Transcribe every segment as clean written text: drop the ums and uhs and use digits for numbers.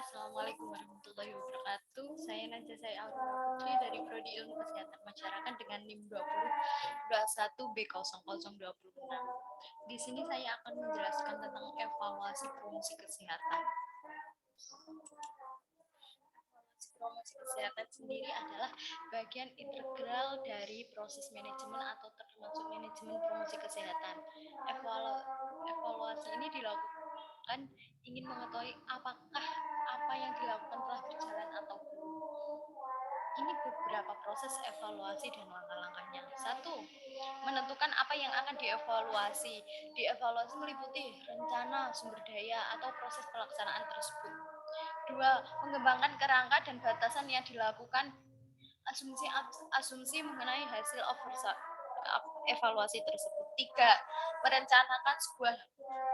Assalamualaikum warahmatullahi wabarakatuh. Saya Najasai Aurora Putri dari Prodi Ilmu Kesehatan Masyarakat dengan NIM 2021B0026. Di sini saya akan menjelaskan tentang evaluasi promosi kesehatan. Promosi kesehatan sendiri adalah bagian integral dari proses manajemen atau termasuk manajemen promosi kesehatan. Evaluasi ini dilakukan ingin mengetahui apakah apa yang dilakukan telah berjalan atau belum. Ini beberapa proses evaluasi dan langkah-langkahnya. 1. Menentukan apa yang akan dievaluasi. Dievaluasi meliputi rencana, sumber daya, atau proses pelaksanaan tersebut. 2. Mengembangkan kerangka dan batasan yang dilakukan, asumsi mengenai hasil evaluasi tersebut. 3. Merencanakan sebuah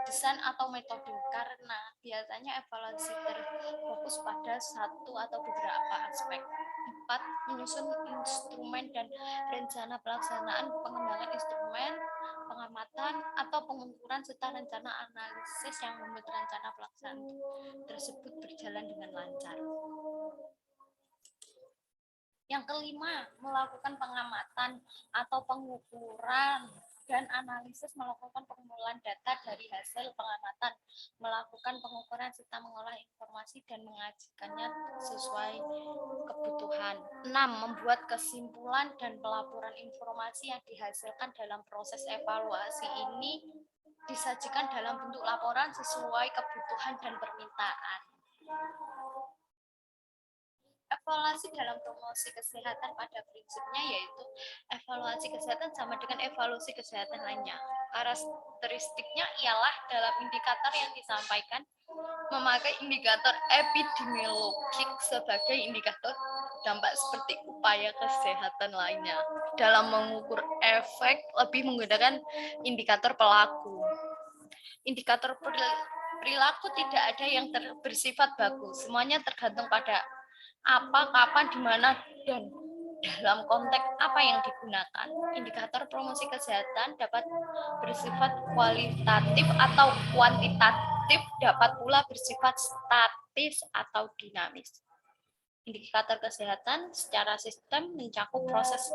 desain atau metode, karena biasanya evaluasi terfokus pada satu atau beberapa aspek. 4. Menyusun instrumen dan rencana pelaksanaan, pengembangan instrumen, pengamatan atau pengukuran serta rencana analisis yang membuat rencana pelaksanaan tersebut berjalan dengan lancar. Yang kelima, melakukan pengamatan atau pengukuran dan analisis, melakukan pengumpulan data dari hasil pengamatan, melakukan pengukuran serta mengolah informasi dan mengajikannya sesuai kebutuhan. 6. Membuat kesimpulan dan pelaporan informasi yang dihasilkan dalam proses evaluasi ini disajikan dalam bentuk laporan sesuai kebutuhan dan permintaan. Evaluasi dalam promosi kesehatan pada prinsipnya yaitu evaluasi kesehatan sama dengan evaluasi kesehatan lainnya. Karakteristiknya ialah dalam indikator yang disampaikan memakai indikator epidemiologik sebagai indikator dampak seperti upaya kesehatan lainnya. Dalam mengukur efek lebih menggunakan indikator pelaku. Indikator perilaku tidak ada yang bersifat baku, semuanya tergantung pada apa, kapan, di mana, dan dalam konteks apa yang digunakan. Indikator promosi kesehatan dapat bersifat kualitatif atau kuantitatif, dapat pula bersifat statis atau dinamis. Indikator kesehatan secara sistem mencakup proses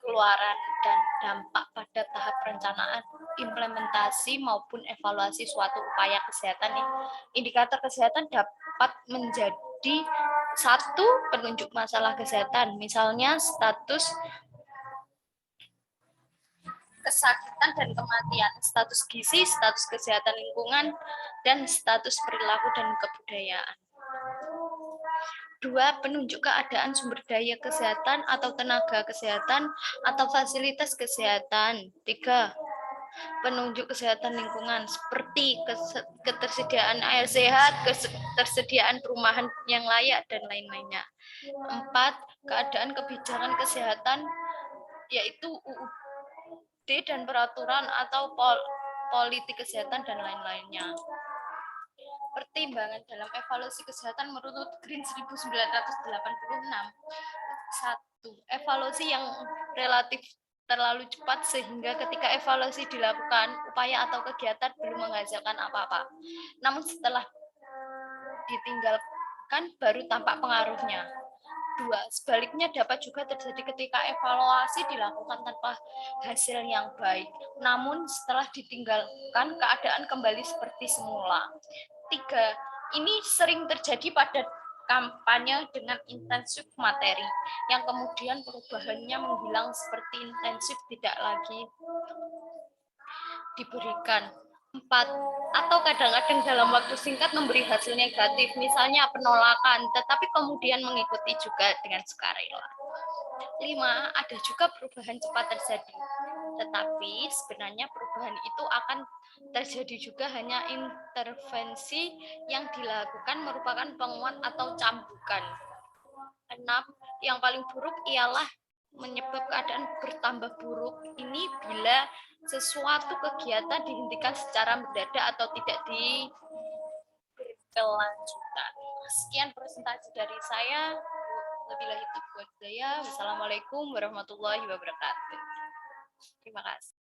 keluaran dan dampak pada tahap perencanaan, implementasi maupun evaluasi suatu upaya kesehatan. Indikator kesehatan dapat menjadi 1. Penunjuk masalah kesehatan, misalnya status kesakitan dan kematian, status gizi, status kesehatan lingkungan, dan status perilaku dan kebudayaan. 2. Penunjuk keadaan sumber daya kesehatan atau tenaga kesehatan atau fasilitas kesehatan. 3. Penunjuk kesehatan lingkungan seperti ketersediaan air sehat, ketersediaan perumahan yang layak, dan lain-lainnya. 4. Keadaan kebijakan kesehatan yaitu UUD dan peraturan atau politik kesehatan dan lain-lainnya. Pertimbangan dalam evaluasi kesehatan menurut Green 1986. 1. Evaluasi yang relatif terlalu cepat sehingga ketika evaluasi dilakukan, upaya atau kegiatan belum menghasilkan apa-apa. Namun setelah ditinggalkan baru tampak pengaruhnya. 2. Sebaliknya dapat juga terjadi ketika evaluasi dilakukan tanpa hasil yang baik. Namun setelah ditinggalkan keadaan kembali seperti semula. 3. Ini sering terjadi pada kampanye dengan intensif materi, yang kemudian perubahannya menghilang seperti intensif tidak lagi diberikan. 4. Atau kadang-kadang dalam waktu singkat memberi hasil negatif, misalnya penolakan, tetapi kemudian mengikuti juga dengan sukarela. 5. Ada juga perubahan cepat terjadi, tetapi sebenarnya perubahan itu akan terjadi juga hanya intervensi yang dilakukan merupakan penguat atau cambukan. 6. Yang paling buruk ialah menyebab keadaan bertambah buruk ini bila sesuatu kegiatan dihentikan secara mendadak atau tidak berkelanjutan. Sekian presentasi dari saya. Wabillahi taufiq wal hidayah. Wassalamualaikum warahmatullahi wabarakatuh. Terima kasih.